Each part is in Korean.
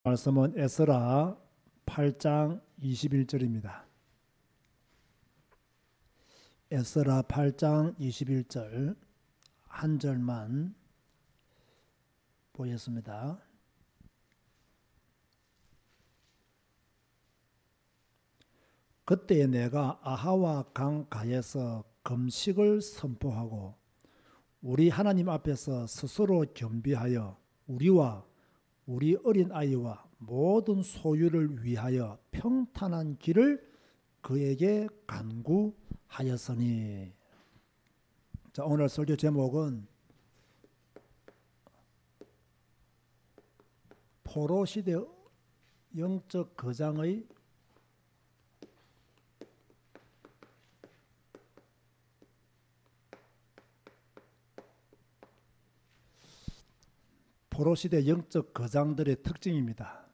말씀은 에스라 8장 21절입니다. 에스라 8장 21절 한 절만 보겠습니다. 그때 내가 아하와 강가에서 금식을 선포하고 우리 하나님 앞에서 스스로 겸비하여 우리와 우리 어린 아이와 모든 소유를 위하여 평탄한 길을 그에게 간구하였으니. 자, 오늘 설교 제목은 포로 시대 영적 거장의 포로 시대 영적 거장들의 특징입니다.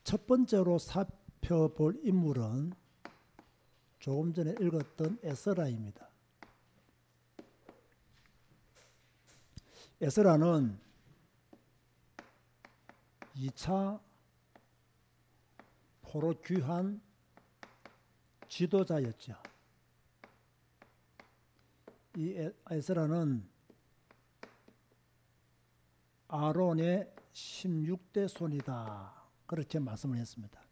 첫 번째로 살펴볼 인물은 조금 전에 읽었던 에스라입니다. 에스라는 2차 포로 귀환 지도자였죠. 이 에스라는 아론의 16대 손이다, 그렇게 말씀을 했습니다.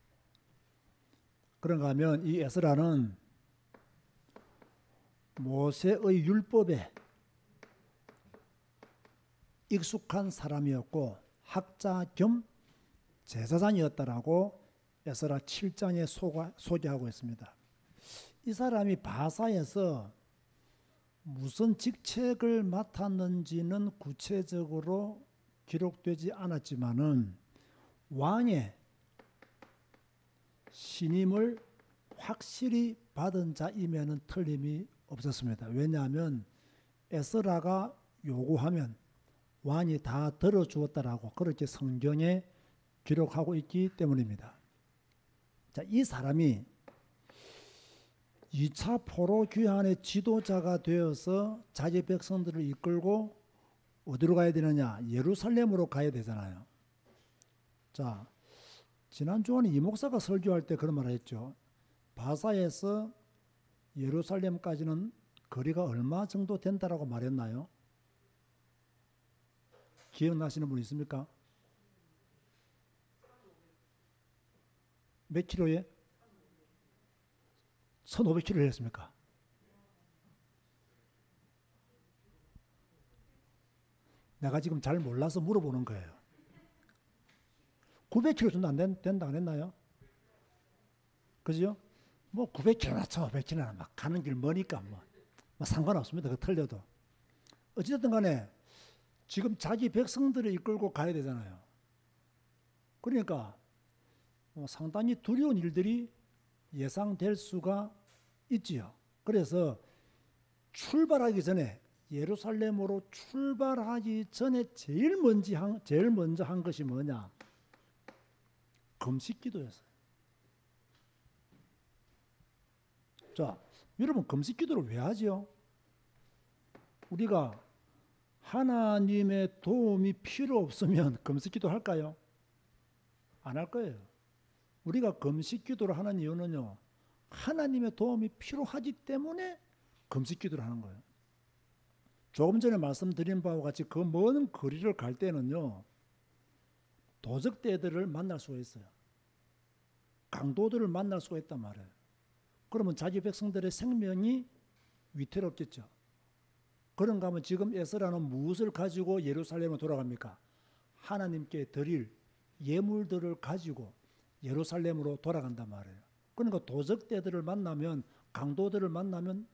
그런가 하면 이 에스라는 모세의 율법에 익숙한 사람이었고 학자 겸 제사장이었다라고 에스라 7장에 소개하고 있습니다. 이 사람이 바사에서 무슨 직책을 맡았는지는 구체적으로 기록되지 않았지만은 왕의 신임을 확실히 받은 자임에는 틀림이 없었습니다. 왜냐하면 에스라가 요구하면 왕이 다 들어주었다라고 그렇게 성경에 기록하고 있기 때문입니다. 자, 이 사람이 2차 포로 귀환의 지도자가 되어서 자기 백성들을 이끌고 어디로 가야 되느냐? 예루살렘으로 가야 되잖아요. 자, 지난주에는 이 목사가 설교할 때 그런 말을 했죠. 바사에서 예루살렘까지는 거리가 얼마 정도 된다라고 말했나요? 기억나시는 분 있습니까? 몇 킬로에? 1500km 했습니까? 내가 지금 잘 몰라서 물어보는 거예요. 900km 정도 안 된다 안 했나요? 그죠? 뭐 900km나 1500km나 막 가는 길 머니까 뭐 상관없습니다. 그 틀려도. 어찌됐든 간에 지금 자기 백성들을 이끌고 가야 되잖아요. 그러니까 상당히 두려운 일들이 예상될 수가 있지요. 그래서 출발하기 전에 예루살렘으로 출발하기 전에 제일 먼저 한 것이 뭐냐? 금식 기도였어요. 자, 여러분 금식 기도를 왜 하죠? 우리가 하나님의 도움이 필요 없으면 금식 기도 할까요? 안 할 거예요. 우리가 금식 기도를 하는 이유는요, 하나님의 도움이 필요하기 때문에 금식 기도를 하는 거예요. 조금 전에 말씀드린 바와 같이 그 먼 거리를 갈 때는요, 도적대들을 만날 수가 있어요. 강도들을 만날 수가 있단 말이에요. 그러면 자기 백성들의 생명이 위태롭겠죠. 그런가 하면 지금 에스라는 무엇을 가지고 예루살렘으로 돌아갑니까? 하나님께 드릴 예물들을 가지고 예루살렘으로 돌아간단 말이에요. 그러니까 도적대들을 만나면, 강도들을 만나면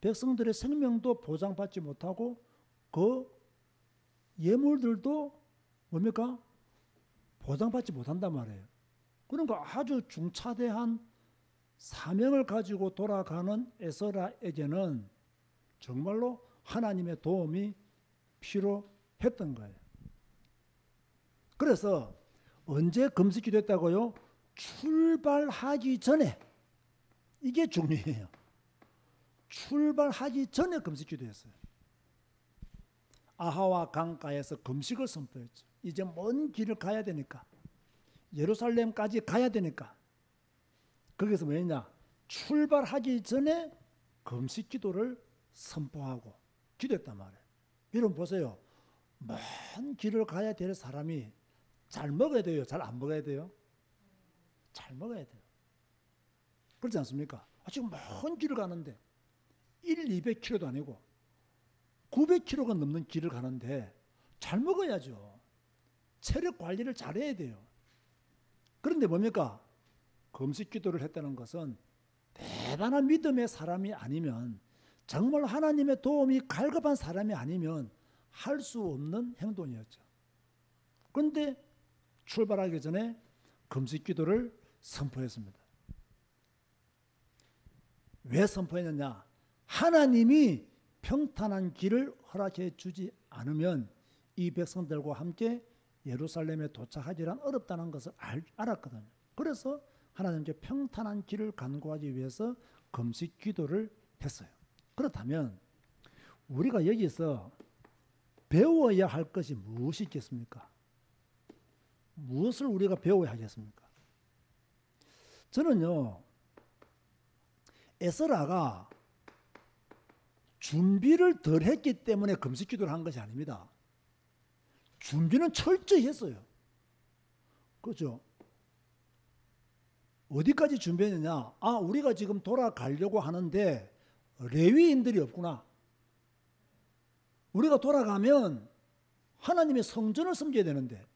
백성들의 생명도 보장받지 못하고 그 예물들도 뭡니까? 보장받지 못한단 말이에요. 그러니까 아주 중차대한 사명을 가지고 돌아가는 에스라에게는 정말로 하나님의 도움이 필요했던 거예요. 그래서 언제 금식이 됐다고요? 출발하기 전에. 이게 중요해요. 출발하기 전에 금식 기도했어요. 아하와 강가에서 금식을 선포했죠. 이제 먼 길을 가야 되니까, 예루살렘까지 가야 되니까, 거기서 뭐였냐, 출발하기 전에 금식 기도를 선포하고 기도했단 말이에요. 여러분 보세요. 먼 길을 가야 될 사람이 잘 먹어야 돼요? 잘 안 먹어야 돼요? 잘 먹어야 돼요. 그렇지 않습니까? 지금 먼 길을 가는데 200km도 아니고 900km가 넘는 길을 가는데 잘 먹어야죠. 체력 관리를 잘해야 돼요. 그런데 뭡니까? 금식 기도를 했다는 것은 대단한 믿음의 사람이 아니면, 정말 하나님의 도움이 갈급한 사람이 아니면 할 수 없는 행동이었죠. 그런데 출발하기 전에 금식 기도를 선포했습니다. 왜 선포했느냐? 하나님이 평탄한 길을 허락해 주지 않으면 이 백성들과 함께 예루살렘에 도착하기란 어렵다는 것을 알았거든요. 그래서 하나님께 평탄한 길을 간구하기 위해서 금식 기도를 했어요. 그렇다면 우리가 여기서 배워야 할 것이 무엇이 있겠습니까? 무엇을 우리가 배워야 하겠습니까? 저는요, 에스라가 준비를 덜 했기 때문에 금식 기도를 한 것이 아닙니다. 준비는 철저히 했어요. 그렇죠? 어디까지 준비했느냐? 우리가 지금 돌아가려고 하는데 레위인들이 없구나. 우리가 돌아가면 하나님의 성전을 섬겨야 되는데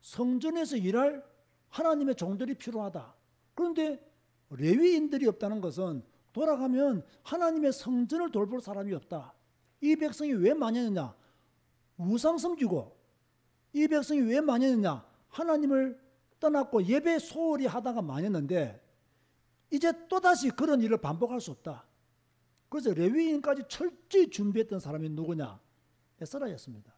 성전에서 일할 하나님의 종들이 필요하다. 그런데 레위인들이 없다는 것은 돌아가면 하나님의 성전을 돌볼 사람이 없다. 이 백성이 왜 많이 했느냐? 우상 섬기고. 이 백성이 왜 많이 했느냐? 하나님을 떠났고 예배 소홀히 하다가 많이 했는데 이제 또다시 그런 일을 반복할 수 없다. 그래서 레위인까지 철저히 준비했던 사람이 누구냐? 에스라였습니다.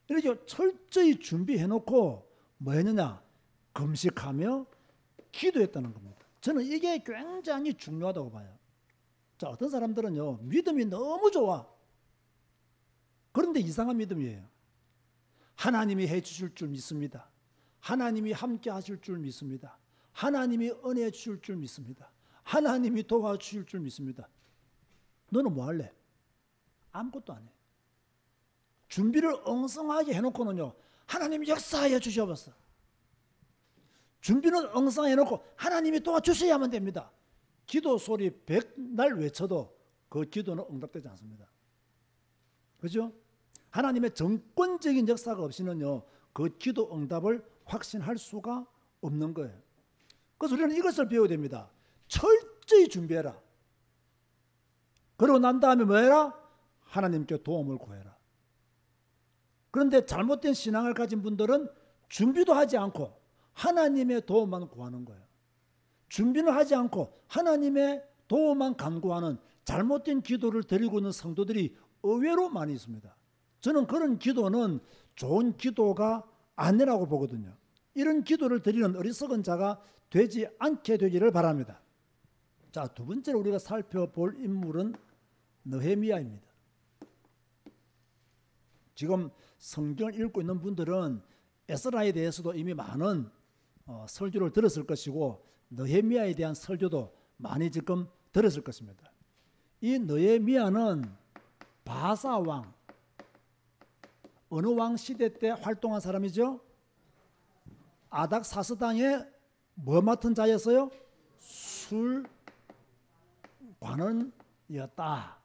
이렇게 철저히 준비해놓고 뭐 했느냐? 금식하며 기도했다는 겁니다. 저는 이게 굉장히 중요하다고 봐요. 자, 어떤 사람들은요, 믿음이 너무 좋아. 그런데 이상한 믿음이에요. 하나님이 해주실 줄 믿습니다. 하나님이 함께 하실 줄 믿습니다. 하나님이 은혜 주실 줄 믿습니다. 하나님이 도와주실 줄 믿습니다. 너는 뭐 할래? 아무것도 안 해. 준비를 엉성하게 해놓고는요, 하나님 역사하여 주셔봤어. 준비는 엉성해놓고 하나님이 도와주셔야만 됩니다. 기도 소리 100날 외쳐도 그 기도는 응답되지 않습니다. 그죠? 하나님의 정권적인 역사가 없이는요, 그 기도 응답을 확신할 수가 없는 거예요. 그래서 우리는 이것을 배워야 됩니다. 철저히 준비해라. 그러고 난 다음에 뭐 해라? 하나님께 도움을 구해라. 그런데 잘못된 신앙을 가진 분들은 준비도 하지 않고 하나님의 도움만 구하는 거예요. 준비는 하지 않고 하나님의 도움만 간구하는 잘못된 기도를 드리고 있는 성도들이 의외로 많이 있습니다. 저는 그런 기도는 좋은 기도가 아니라고 보거든요. 이런 기도를 드리는 어리석은 자가 되지 않게 되기를 바랍니다. 자, 두 번째로 우리가 살펴볼 인물은 느헤미야입니다. 지금 성경을 읽고 있는 분들은 에스라에 대해서도 이미 많은 설교를 들었을 것이고 느헤미야에 대한 설교도 많이 지금 들었을 것입니다. 이 느헤미야는 바사 왕, 어느 왕 시대 때 활동한 사람이죠? 아닥사스당의 뭐 맡은 자였어요? 술관원이었다.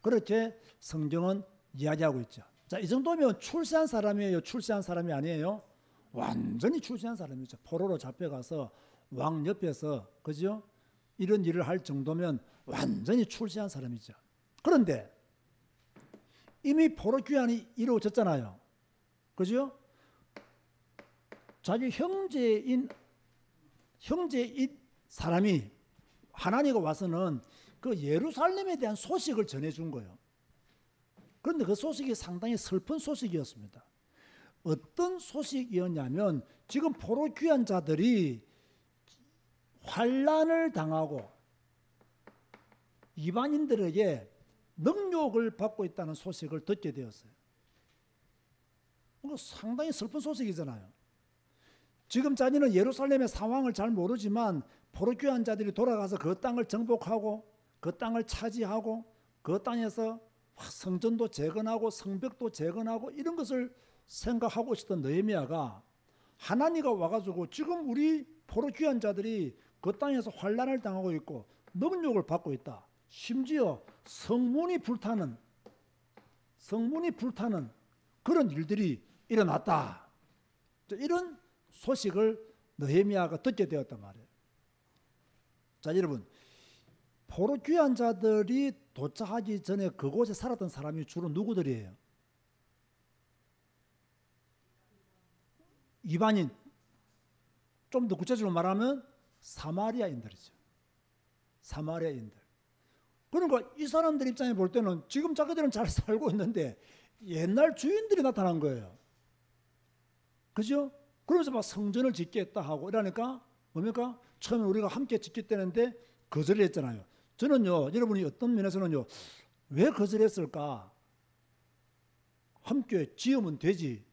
그렇게 성경은 이야기하고 있죠. 자, 이 정도면 출세한 사람이에요? 출세한 사람이 아니에요? 완전히 출세한 사람이죠. 포로로 잡혀가서 왕 옆에서, 그죠? 이런 일을 할 정도면 완전히 출세한 사람이죠. 그런데 이미 포로 귀환이 이루어졌잖아요. 그죠? 자기 형제인 사람이 하나니가 와서는 그 예루살렘에 대한 소식을 전해준 거예요. 그런데 그 소식이 상당히 슬픈 소식이었습니다. 어떤 소식이었냐면 지금 포로 귀환 자들이 환난을 당하고 이방인들에게 능욕을 받고 있다는 소식을 듣게 되었어요. 상당히 슬픈 소식이잖아요. 지금 자기는 예루살렘의 상황을 잘 모르지만 포로귀한 자들이 돌아가서 그 땅을 정복하고 그 땅을 차지하고 그 땅에서 성전도 재건하고 성벽도 재건하고 이런 것을 생각하고 있었던 느헤미야가 하나니가 와가지고 지금 우리 포로귀한 자들이 그 땅에서 환난을 당하고 있고 능욕을 받고 있다. 심지어 성문이 불타는 그런 일들이 일어났다. 이런 소식을 느헤미야가 듣게 되었단 말이에요. 자, 여러분, 포로 귀한 자들이 도착하기 전에 그곳에 살았던 사람이 주로 누구들이에요? 이방인. 좀 더 구체적으로 말하면 사마리아인들이죠. 사마리아인들. 그러니까 이 사람들 입장에 볼 때는 지금 자기들은 잘 살고 있는데 옛날 주인들이 나타난 거예요. 그죠? 그러면서 막 성전을 짓겠다 하고 이러니까 뭡니까? 처음에 우리가 함께 짓겠다는데 거절을 했잖아요. 저는요, 여러분이 어떤 면에서는요, 왜 거절했을까? 함께 지으면 되지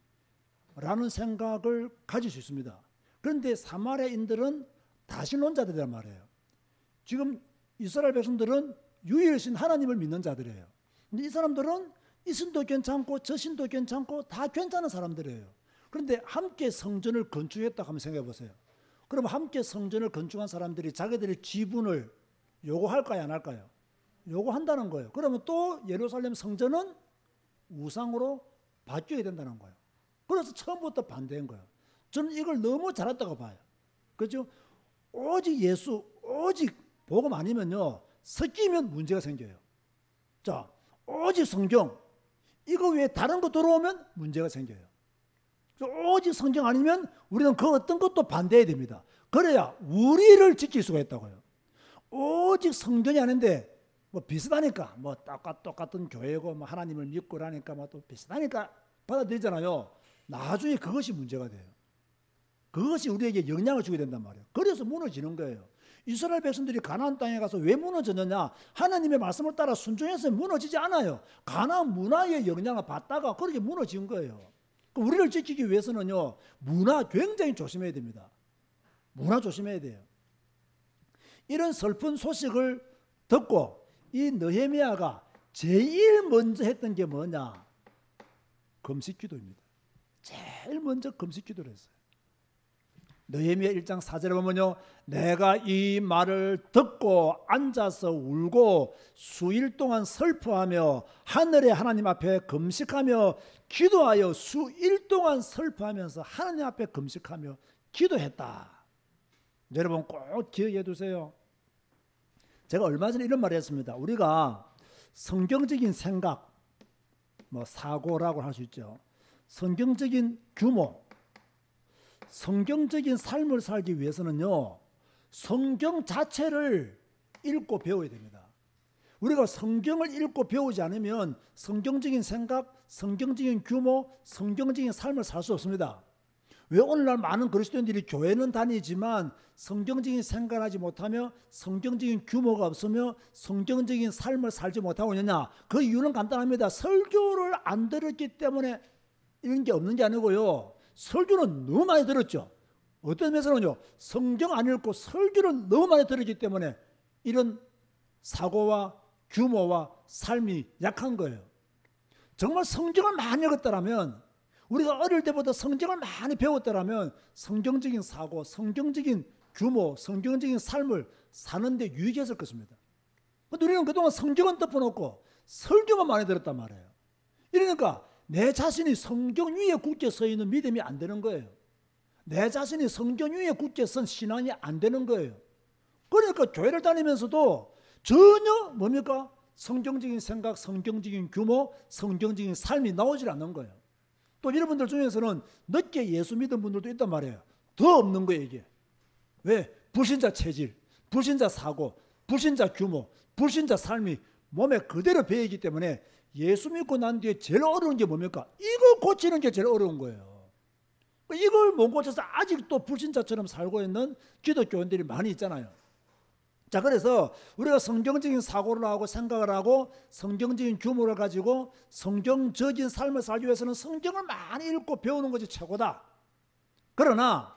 라는 생각을 가질 수 있습니다. 그런데 사마리아인들은 다신론자들이란 말이에요. 지금 이스라엘 백성들은 유일신 하나님을 믿는 자들이에요. 근데 이 사람들은 이 신도 괜찮고 저 신도 괜찮고 다 괜찮은 사람들이에요. 그런데 함께 성전을 건축했다고 한번 생각해 보세요. 그럼 함께 성전을 건축한 사람들이 자기들의 지분을 요구할까요, 안 할까요? 요구한다는 거예요. 그러면 또 예루살렘 성전은 우상으로 바뀌어야 된다는 거예요. 그래서 처음부터 반대한 거예요. 저는 이걸 너무 잘했다고 봐요. 그렇죠? 오직 예수, 오직 복음 아니면요, 섞이면 문제가 생겨요. 자, 오직 성경, 이거 외에 다른 거 들어오면 문제가 생겨요. 오직 성경 아니면 우리는 그 어떤 것도 반대해야 됩니다. 그래야 우리를 지킬 수가 있다고요. 오직 성경이 아닌데 뭐 비슷하니까 뭐 똑같은 교회고 뭐 하나님을 믿고 그러니까 뭐 또 비슷하니까 받아들이잖아요. 나중에 그것이 문제가 돼요. 그것이 우리에게 영향을 주게 된단 말이에요. 그래서 무너지는 거예요. 이스라엘 백성들이 가나안 땅에 가서 왜 무너졌느냐? 하나님의 말씀을 따라 순종해서 무너지지 않아요. 가나안 문화의 영향을 받다가 그렇게 무너진 거예요. 우리를 지키기 위해서는요, 문화 굉장히 조심해야 됩니다. 문화 조심해야 돼요. 이런 슬픈 소식을 듣고 이 느헤미야가 제일 먼저 했던 게 뭐냐? 금식 기도입니다. 제일 먼저 금식 기도를 했어요. 느헤미야 1장 4절에 보면요, 내가 이 말을 듣고 앉아서 울고 수일 동안 슬퍼하며 하늘의 하나님 앞에 금식하며 기도하여 수일 동안 슬퍼하면서 하나님 앞에 금식하며 기도했다. 여러분 꼭 기억해 두세요. 제가 얼마 전에 이런 말을 했습니다. 우리가 성경적인 생각, 뭐 사고라고 할 수 있죠. 성경적인 규모, 성경적인 삶을 살기 위해서는요, 성경 자체를 읽고 배워야 됩니다. 우리가 성경을 읽고 배우지 않으면 성경적인 생각, 성경적인 규모, 성경적인 삶을 살 수 없습니다. 왜 오늘날 많은 그리스도인들이 교회는 다니지만 성경적인 생각을 하지 못하며 성경적인 규모가 없으며 성경적인 삶을 살지 못하고 있느냐? 그 이유는 간단합니다. 설교를 안 들었기 때문에 이런 게 없는 게 아니고요, 설교는 너무 많이 들었죠. 어떤 면에서는요, 성경 안 읽고 설교를 너무 많이 들었기 때문에 이런 사고와 규모와 삶이 약한 거예요. 정말 성경을 많이 읽었다면, 우리가 어릴 때부터 성경을 많이 배웠다면 성경적인 사고, 성경적인 규모, 성경적인 삶을 사는데 유익했을 것입니다. 근데 우리는 그동안 성경은 덮어놓고 설교만 많이 들었단 말이에요. 이러니까 내 자신이 성경 위에 굳게 서 있는 믿음이 안 되는 거예요. 내 자신이 성경 위에 굳게 선 신앙이 안 되는 거예요. 그러니까 교회를 다니면서도 전혀 뭡니까? 성경적인 생각, 성경적인 규모, 성경적인 삶이 나오질 않는 거예요. 또 여러분들 중에서는 늦게 예수 믿은 분들도 있단 말이에요. 더 없는 거예요, 이게. 왜? 불신자 체질, 불신자 사고, 불신자 규모, 불신자 삶이 몸에 그대로 배이기 때문에 예수 믿고 난 뒤에 제일 어려운 게 뭡니까? 이걸 고치는 게 제일 어려운 거예요. 이걸 못 고쳐서 아직도 불신자처럼 살고 있는 기독교인들이 많이 있잖아요. 자, 그래서 우리가 성경적인 사고를 하고 생각을 하고 성경적인 규모를 가지고 성경적인 삶을 살기 위해서는 성경을 많이 읽고 배우는 것이 최고다. 그러나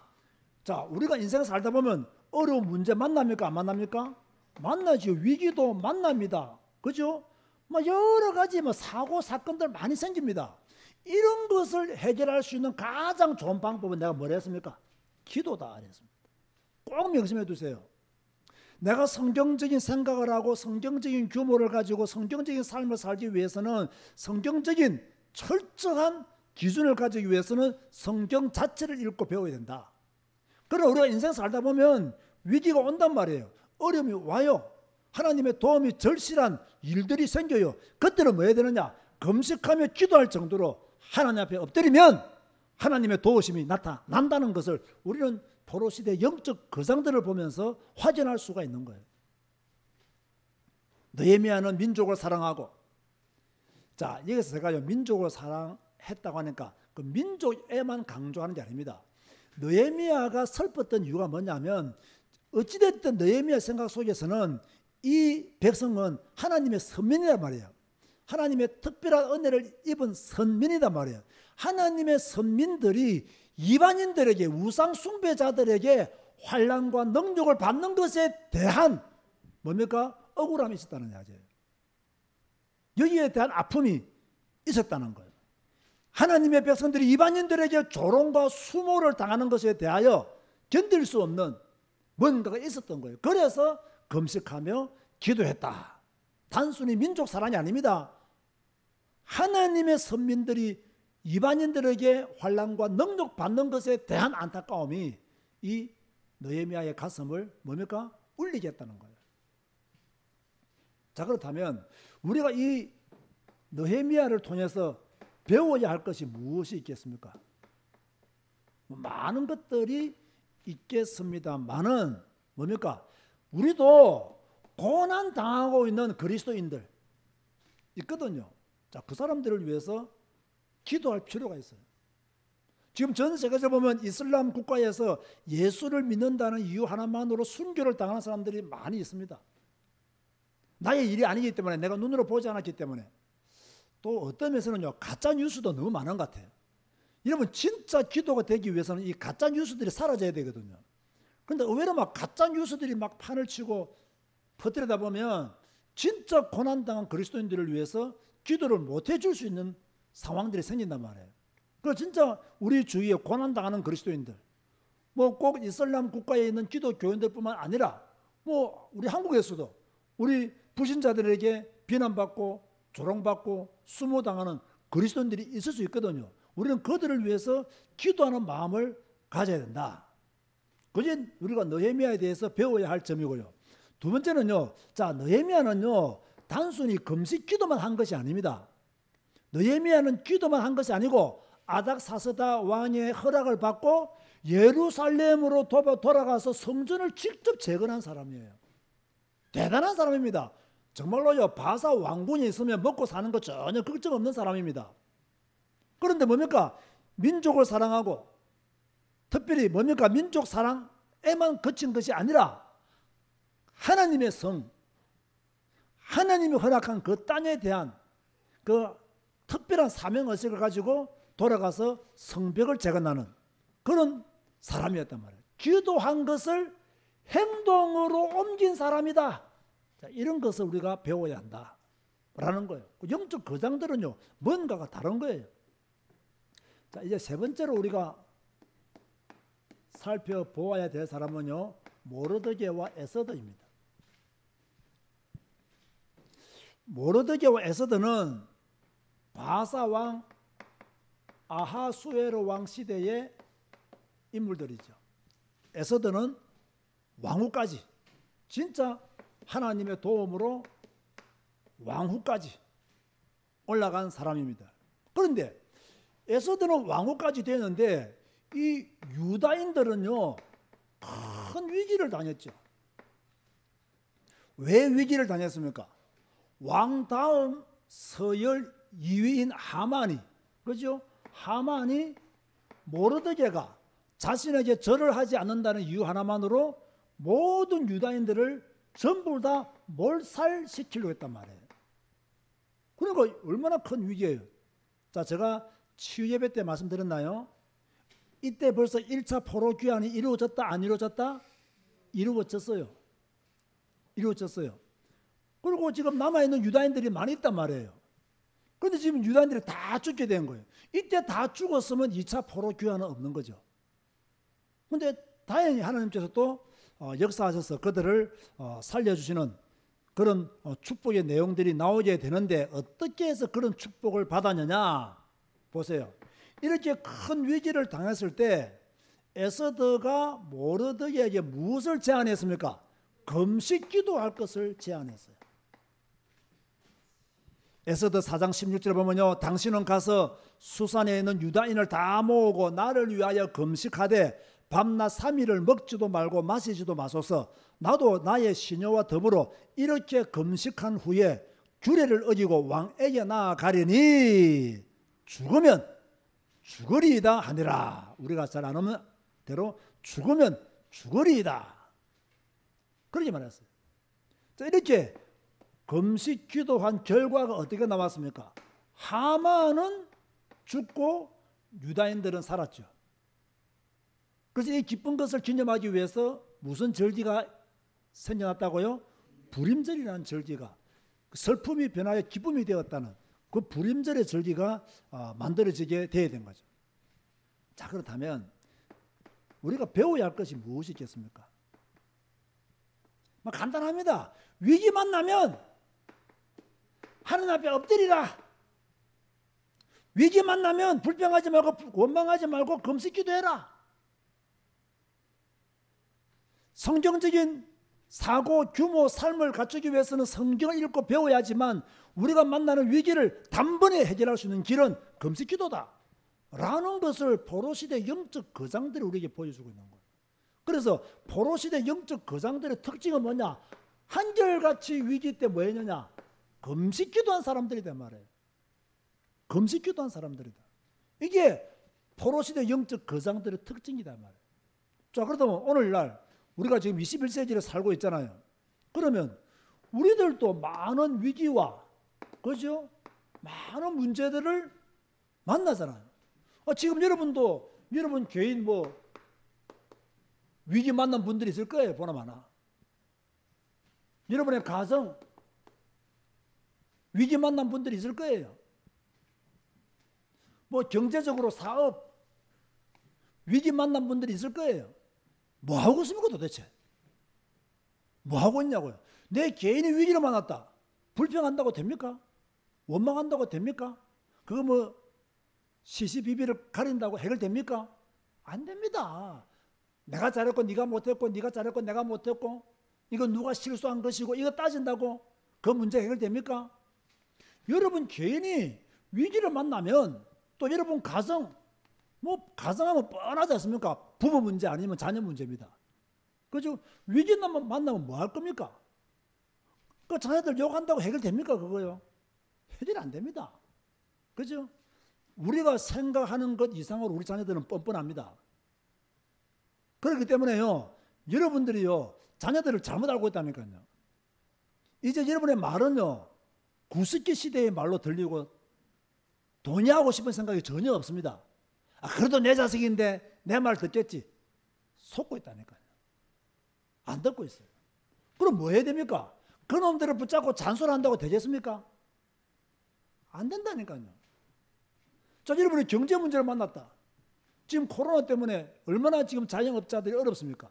자, 우리가 인생을 살다 보면 어려운 문제 만납니까? 안 만납니까? 만나죠. 위기도 만납니다. 그죠? 뭐 여러 가지 사고 사건들 많이 생깁니다. 이런 것을 해결할 수 있는 가장 좋은 방법은 내가 뭐라 했습니까? 기도다 그랬습니다. 꼭 명심해 두세요. 내가 성경적인 생각을 하고 성경적인 규모를 가지고 성경적인 삶을 살기 위해서는 성경적인 철저한 기준을 가지기 위해서는 성경 자체를 읽고 배워야 된다. 그러나 우리가 인생 살다 보면 위기가 온단 말이에요. 어려움이 와요. 하나님의 도움이 절실한 일들이 생겨요. 그때는 뭐 해야 되느냐? 금식하며 기도할 정도로 하나님 앞에 엎드리면 하나님의 도우심이 나타난다는 것을 우리는 포로시대 영적 거장들을 보면서 확인할 수가 있는 거예요. 느헤미야는 민족을 사랑하고, 자, 여기서 제가 민족을 사랑했다고 하니까 그 민족에만 강조하는 게 아닙니다. 느헤미야가 슬펐던 이유가 뭐냐면 어찌됐든 느헤미야 생각 속에서는 이 백성은 하나님의 선민이란 말이에요. 하나님의 특별한 은혜를 입은 선민이란 말이에요. 하나님의 선민들이 이방인들에게, 우상 숭배자들에게 환난과 능력을 받는 것에 대한 뭡니까? 억울함이 있었다는 이야기예요. 여기에 대한 아픔이 있었다는 거예요. 하나님의 백성들이 이방인들에게 조롱과 수모를 당하는 것에 대하여 견딜 수 없는 뭔가가 있었던 거예요. 그래서 금식하며 기도했다. 단순히 민족 사랑이 아닙니다. 하나님의 선민들이 이방인들에게 환난과 능력 받는 것에 대한 안타까움이 이 느헤미야의 가슴을 뭡니까? 울리게 했다는 거예요. 자, 그렇다면 우리가 이 느헤미야를 통해서 배워야 할 것이 무엇이 있겠습니까? 많은 것들이 있겠습니다만은 뭡니까? 우리도 고난 당하고 있는 그리스도인들 있거든요. 자, 그 사람들을 위해서 기도할 필요가 있어요. 지금 전 세계에서 보면 이슬람 국가에서 예수를 믿는다는 이유 하나만으로 순교를 당하는 사람들이 많이 있습니다. 나의 일이 아니기 때문에, 내가 눈으로 보지 않았기 때문에. 또 어떤 면에서는요, 가짜 뉴스도 너무 많은 것 같아요. 이러면 진짜 기도가 되기 위해서는 이 가짜 뉴스들이 사라져야 되거든요. 그런데 의외로 막 가짜 뉴스들이 막 판을 치고 퍼뜨리다 보면 진짜 고난당한 그리스도인들을 위해서 기도를 못 해줄 수 있는 상황들이 생긴단 말이에요. 그 진짜 우리 주위에 고난당하는 그리스도인들, 뭐 꼭 이슬람 국가에 있는 기독교인들뿐만 아니라 뭐 우리 한국에서도 우리 불신자들에게 비난받고 조롱받고 수모당하는 그리스도인들이 있을 수 있거든요. 우리는 그들을 위해서 기도하는 마음을 가져야 된다. 그게 우리가 느헤미야에 대해서 배워야 할 점이고요. 두 번째는요, 자, 느헤미야는요 단순히 금식 기도만 한 것이 아닙니다. 느헤미야는 기도만 한 것이 아니고 아닥사스다 왕의 허락을 받고 예루살렘으로 돌아가서 성전을 직접 재건한 사람이에요. 대단한 사람입니다. 정말로요, 바사 왕군이 있으면 먹고 사는 거 전혀 걱정 없는 사람입니다. 그런데 뭡니까? 민족을 사랑하고, 특별히 뭡니까? 민족 사랑에만 그친 것이 아니라 하나님의 성, 하나님이 허락한 그 땅에 대한 그 특별한 사명의식을 가지고 돌아가서 성벽을 재건하는 그런 사람이었단 말이에요. 기도한 것을 행동으로 옮긴 사람이다. 자, 이런 것을 우리가 배워야 한다라는 거예요. 영적 거장들은요, 뭔가가 다른 거예요. 자, 이제 세 번째로 우리가 살펴보아야 될 사람은요, 모르드게와 에스더입니다. 모르드게와 에스더는 바사 왕 아하수에로 왕 시대의 인물들이죠. 에스더는 왕후까지, 진짜 하나님의 도움으로 왕후까지 올라간 사람입니다. 그런데 에스더는 왕후까지 되는데 이 유다인들은요, 큰 위기를 당했죠. 왜 위기를 당했습니까? 왕 다음 서열 2위인 하만이, 그죠? 하만이 모르드게가 자신에게 절을 하지 않는다는 이유 하나만으로 모든 유다인들을 전부 다 몰살시키려고 했단 말이에요. 그러니까 얼마나 큰 위기예요. 자, 제가 치유예배 때 말씀드렸나요? 이때 벌써 1차 포로 귀환이 이루어졌다 안 이루어졌다? 이루어졌어요. 이루어졌어요. 그리고 지금 남아있는 유다인들이 많이 있단 말이에요. 그런데 지금 유다인들이 다 죽게 된 거예요. 이때 다 죽었으면 2차 포로 귀환은 없는 거죠. 그런데 다행히 하나님께서 또 역사하셔서 그들을 살려주시는 그런 축복의 내용들이 나오게 되는데, 어떻게 해서 그런 축복을 받았느냐 보세요. 이렇게 큰 위기를 당했을 때 에스더가 모르드게에게 무엇을 제안했습니까? 금식 기도할 것을 제안했어요. 에스더 4장 16절에 보면요, 당신은 가서 수산에 있는 유다인을 다 모으고 나를 위하여 금식하되 밤낮 3일을 먹지도 말고 마시지도 마소서. 나도 나의 시녀와 더불어 이렇게 금식한 후에 규례를 어기고 왕에게 나아가려니 죽으면 죽으리이다 하니라. 우리가 잘 아는 대로 죽으면 죽으리이다, 그렇게 말했어요. 자, 이렇게 금식 기도한 결과가 어떻게 나왔습니까? 하만은 죽고 유다인들은 살았죠. 그래서 이 기쁜 것을 기념하기 위해서 무슨 절기가 생겨났다고요? 불임절이라는 절기가, 슬픔이 변하여 기쁨이 되었다는 그 불임절의 절기가 만들어지게 되어야 된 거죠. 자, 그렇다면 우리가 배워야 할 것이 무엇이 있겠습니까? 간단합니다. 위기만 나면 하나님 앞에 엎드리라. 위기만 나면 불평하지 말고 원망하지 말고 금식 기도해라. 성경적인 사고, 규모, 삶을 갖추기 위해서는 성경을 읽고 배워야지만 우리가 만나는 위기를 단번에 해결할 수 있는 길은 금식 기도다 라는 것을 포로시대 영적 거장들이 우리에게 보여주고 있는 거예요. 그래서 포로시대 영적 거장들의 특징은 뭐냐? 한결같이 위기 때 뭐 했느냐? 금식 기도한 사람들이다 말이에요. 금식 기도한 사람들이다. 이게 포로시대 영적 거장들의 특징이다 말이에요. 자, 그렇다면 오늘날 우리가 지금 21세기를 살고 있잖아요. 그러면 우리들도 많은 위기와, 그죠? 많은 문제들을 만나잖아요. 지금 여러분도 여러분 개인 위기 만난 분들이 있을 거예요. 보나마나. 여러분의 가정 위기 만난 분들이 있을 거예요. 경제적으로 사업 위기 만난 분들이 있을 거예요. 뭐 하고 있습니까 도대체? 뭐 하고 있냐고요? 내 개인이 위기를 만났다. 불평한다고 됩니까? 원망한다고 됩니까? 그거 시시비비를 가린다고 해결됩니까? 안 됩니다. 내가 잘했고 네가 못했고, 네가 잘했고 내가 못했고, 이거 누가 실수한 것이고, 이거 따진다고 그 문제 해결됩니까? 여러분 개인이 위기를 만나면 또 여러분 가정, 가정하면 뻔하지 않습니까? 부부 문제 아니면 자녀 문제입니다. 그죠? 위기 만나면 뭐 할 겁니까? 그 자녀들 욕한다고 해결됩니까? 그거요? 해결 안 됩니다. 그죠? 우리가 생각하는 것 이상으로 우리 자녀들은 뻔뻔합니다. 그렇기 때문에요, 여러분들이요, 자녀들을 잘못 알고 있다니까요. 이제 여러분의 말은요, 구스기 시대의 말로 들리고 동의하고 싶은 생각이 전혀 없습니다. 그래도 내 자식인데 내 말 듣겠지. 속고 있다니까요. 안 듣고 있어요. 그럼 뭐 해야 됩니까? 그놈들을 붙잡고 잔소리한다고 되겠습니까? 안 된다니까요. 자, 여러분이 경제 문제를 만났다. 지금 코로나 때문에 얼마나 지금 자영업자들이 어렵습니까?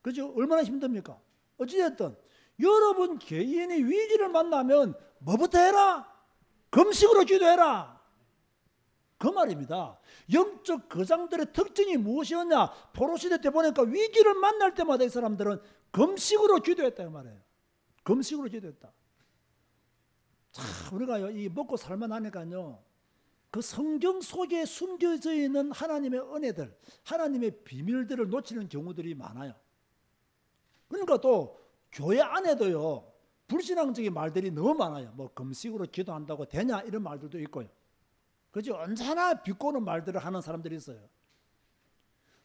그죠? 얼마나 힘듭니까? 어찌됐든 여러분 개인이 위기를 만나면 뭐부터 해라? 금식으로 기도해라. 그 말입니다. 영적 거장들의 특징이 무엇이었냐? 포로시대 때 보니까 위기를 만날 때마다 이 사람들은 금식으로 기도했다 그 말이에요. 금식으로 기도했다. 자, 우리가 이 먹고 살만하니까요, 그 성경 속에 숨겨져 있는 하나님의 은혜들, 하나님의 비밀들을 놓치는 경우들이 많아요. 그러니까 또 교회 안에도요, 불신앙적인 말들이 너무 많아요. 금식으로 기도한다고 되냐 이런 말들도 있고요. 그죠? 언제나 비꼬는 말들을 하는 사람들이 있어요.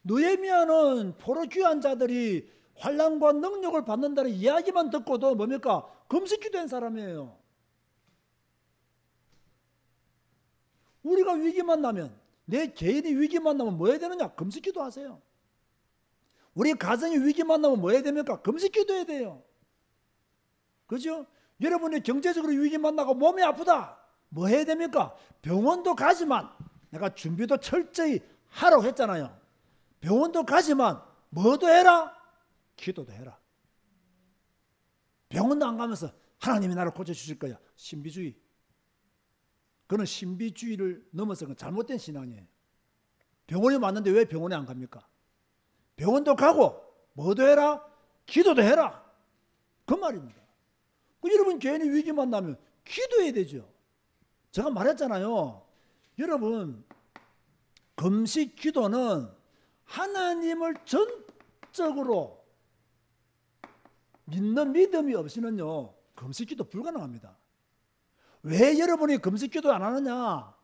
느헤미야는 포로 귀환 자들이 환난과 능력을 받는다는 이야기만 듣고도 뭡니까? 금식기도한 사람이에요. 우리가 위기만 나면, 내 개인이 위기만 나면 뭐 해야 되느냐? 금식기도 하세요. 우리 가정이 위기만 나면 뭐 해야 됩니까? 금식기도 해야 돼요. 그죠? 여러분이 경제적으로 위기만 나고 몸이 아프다. 뭐 해야 됩니까? 병원도 가지만, 내가 준비도 철저히 하라고 했잖아요. 병원도 가지만 뭐도 해라? 기도도 해라. 병원도 안 가면서 하나님이 나를 고쳐주실 거야. 신비주의. 그는 신비주의를 넘어서 잘못된 신앙이에요. 병원이 맞는데 왜 병원에 안 갑니까? 병원도 가고 뭐도 해라? 기도도 해라. 그 말입니다. 여러분 개인이 위기만 나면 기도해야 되죠. 제가 말했잖아요. 여러분 금식 기도는 하나님을 전적으로 믿는 믿음이 없이는요 금식 기도 불가능합니다. 왜 여러분이 금식 기도 안 하느냐?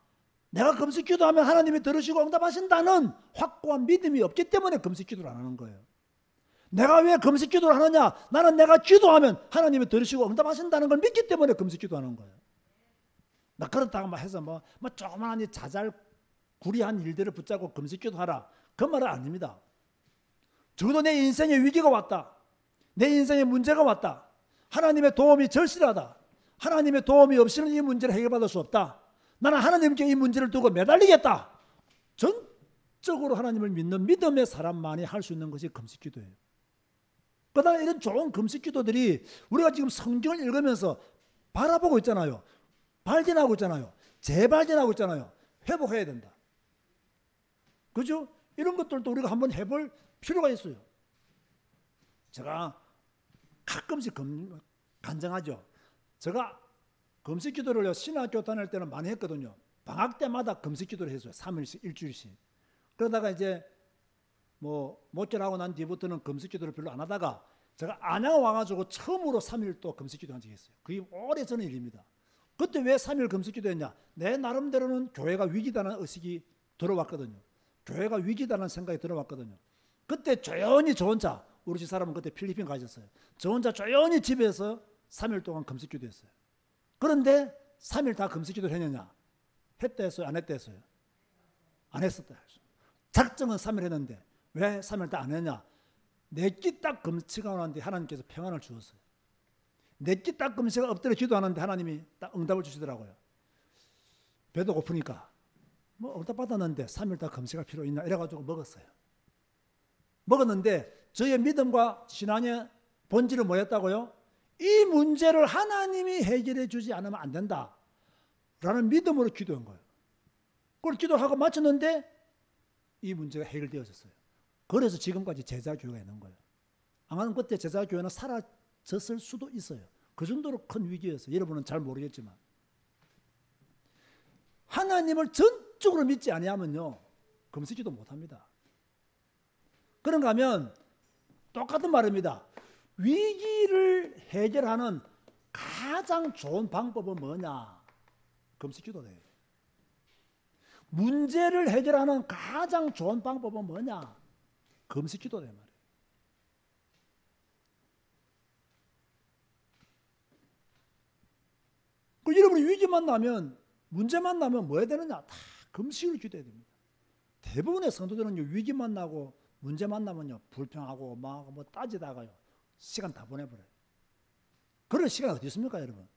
내가 금식 기도하면 하나님이 들으시고 응답하신다는 확고한 믿음이 없기 때문에 금식 기도를 안 하는 거예요. 내가 왜 금식 기도를 하느냐? 나는 내가 기도하면 하나님이 들으시고 응답하신다는 걸 믿기 때문에 금식 기도하는 거예요. 나 그렇다고 해서 뭐 조그마한 이 자잘구리한 일들을 붙잡고 금식 기도하라. 그 말은 아닙니다. 적어도 내 인생에 위기가 왔다. 내 인생에 문제가 왔다. 하나님의 도움이 절실하다. 하나님의 도움이 없이는 이 문제를 해결받을 수 없다. 나는 하나님께 이 문제를 두고 매달리겠다. 전적으로 하나님을 믿는 믿음의 사람만이 할 수 있는 것이 금식 기도예요. 그다음에 이런 좋은 금식 기도들이 우리가 지금 성경을 읽으면서 바라보고 있잖아요. 발견하고 있잖아요. 재발견하고 있잖아요. 회복해야 된다. 그죠? 이런 것들도 우리가 한번 해볼 필요가 있어요. 제가 가끔씩 간증하죠. 제가 금식 기도를 신학교 다닐 때는 많이 했거든요. 방학 때마다 금식 기도를 했어요. 3일씩, 일주일씩. 그러다가 이제 뭐 목회하고 난 뒤부터는 금식 기도를 별로 안 하다가 제가 안양 와가지고 처음으로 3일 또 금식 기도 한 적이 있어요. 그게 오래전의 일입니다. 그때 왜 3일 금식 기도했냐? 내 나름대로는 교회가 위기다는 의식이 들어왔거든요. 교회가 위기다는 생각이 들어왔거든요. 그때 조용히 저 혼자, 우리 집 사람은 그때 필리핀 가셨어요. 저 혼자 조용히 집에서 3일 동안 금식 기도했어요. 그런데 3일 다 금식 기도를 했느냐? 했다 했어요? 안 했다 했어요? 안 했었다 했어요. 작정은 3일 했는데 왜 3일 다 안 했냐? 내끼 딱 금식하는데 하나님께서 평안을 주었어요. 내끼 딱 금식 엎드려 기도하는데 하나님이 딱 응답을 주시더라고요. 배도 고프니까 뭐 응답 받았는데 3일 다 금식할 필요 있나 이래가지고 먹었어요. 먹었는데 저의 믿음과 신앙의 본질은 뭐였다고요? 이 문제를 하나님이 해결해 주지 않으면 안 된다 라는 믿음으로 기도한 거예요. 그걸 기도하고 마쳤는데 이 문제가 해결되어졌어요. 그래서 지금까지 제자교회가 있는 거예요. 아마는 그때 제자교회는 사라졌을 수도 있어요. 그 정도로 큰 위기였어요. 여러분은 잘 모르겠지만 하나님을 전적으로 믿지 아니하면요 금식기도 못합니다. 그런가 하면 똑같은 말입니다. 위기를 해결하는 가장 좋은 방법은 뭐냐? 금식기도래요. 문제를 해결하는 가장 좋은 방법은 뭐냐? 금식기도래 말이에요. 그 여러분이 위기만 나면 문제만 나면 뭐 해야 되느냐? 다 금식을 기도해야 됩니다. 대부분의 성도들은 위기만 나고 문제만 나면요 불평하고 막 뭐 따지다가요 시간 다 보내버려요. 그럴 시간이 어디 있습니까, 여러분?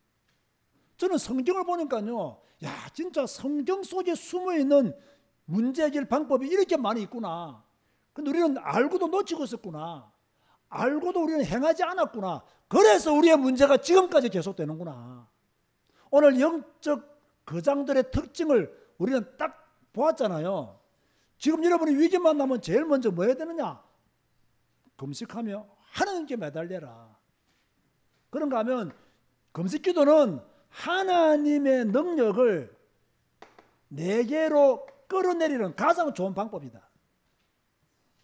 저는 성경을 보니까요, 야 진짜 성경 속에 숨어 있는 문제 해결 방법이 이렇게 많이 있구나. 근데 우리는 알고도 놓치고 있었구나. 알고도 우리는 행하지 않았구나. 그래서 우리의 문제가 지금까지 계속되는구나. 오늘 영적 거장들의 특징을 우리는 딱 보았잖아요. 지금 여러분이 위기만 나면 제일 먼저 뭐 해야 되느냐? 금식하며 하나님께 매달려라. 그런가 하면 금식기도는 하나님의 능력을 내게로 끌어내리는 가장 좋은 방법이다.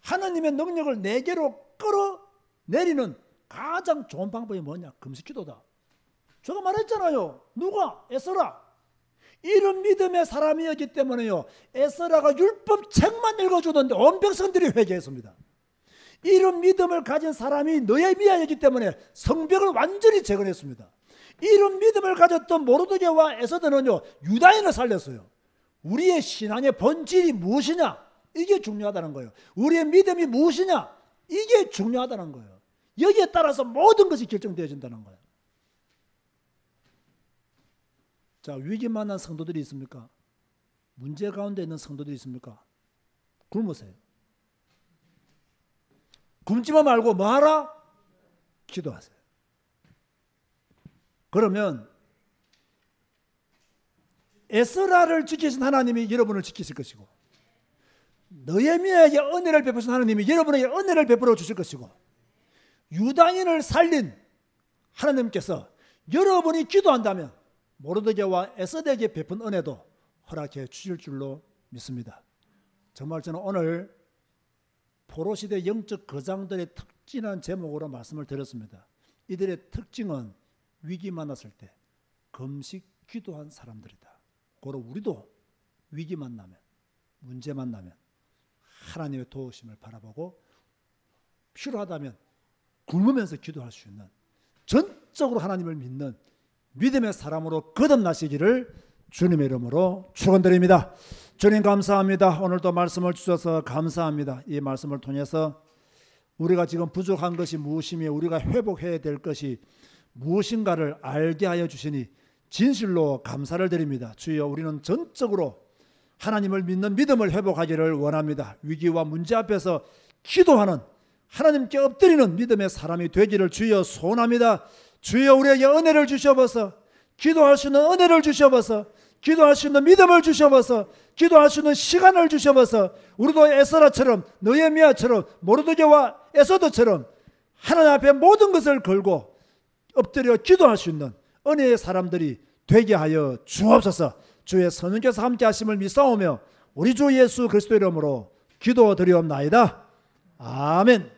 하나님의 능력을 내게로 끌어내리는 가장 좋은 방법이 뭐냐? 금식기도다. 제가 말했잖아요. 누가? 에스라. 이런 믿음의 사람이었기 때문에요. 에스라가 율법 책만 읽어주던데 온 백성들이 회개했습니다. 이런 믿음을 가진 사람이 느헤미야이기 때문에 성벽을 완전히 재건했습니다. 이런 믿음을 가졌던 모르드게와 에스더는요, 유다인을 살렸어요. 우리의 신앙의 본질이 무엇이냐? 이게 중요하다는 거예요. 우리의 믿음이 무엇이냐? 이게 중요하다는 거예요. 여기에 따라서 모든 것이 결정되어진다는 거예요. 자, 위기 만난 성도들이 있습니까? 문제 가운데 있는 성도들이 있습니까? 굶으세요. 굶지만 말고 뭐 하라? 기도하세요. 그러면 에스라를 지키신 하나님이 여러분을 지키실 것이고, 느헤미야에게 은혜를 베푸신 하나님이 여러분에게 은혜를 베풀어 주실 것이고, 유다인을 살린 하나님께서 여러분이 기도한다면 모르드게와 에스더에게 베푼 은혜도 허락해 주실 줄로 믿습니다. 정말 저는 오늘 포로시대 영적 거장들의 특징한 제목으로 말씀을 드렸습니다. 이들의 특징은 위기 만났을 때 금식 기도한 사람들이다. 고로 우리도 위기 만나면, 문제 만나면 하나님의 도우심을 바라보고 필요하다면 굶으면서 기도할 수 있는, 전적으로 하나님을 믿는 믿음의 사람으로 거듭나시기를 주님의 이름으로 축원드립니다. 주님 감사합니다. 오늘도 말씀을 주셔서 감사합니다. 이 말씀을 통해서 우리가 지금 부족한 것이 무엇이며 우리가 회복해야 될 것이 무엇인가를 알게 하여 주시니 진실로 감사를 드립니다. 주여, 우리는 전적으로 하나님을 믿는 믿음을 회복하기를 원합니다. 위기와 문제 앞에서 기도하는, 하나님께 엎드리는 믿음의 사람이 되기를 주여 소원합니다. 주여, 우리에게 은혜를 주셔서 기도할 수 있는 은혜를 주셔서 기도할 수 있는 믿음을 주셔서 기도할 수 있는 시간을 주셔서 우리도 에스라처럼, 느헤미야처럼, 모르드게와 에스더처럼 하나님 앞에 모든 것을 걸고 엎드려 기도할 수 있는 은혜의 사람들이 되게 하여 주옵소서. 주의 성령께서 함께 하심을 믿사오며 우리 주 예수 그리스도 이름으로 기도드리옵나이다. 아멘.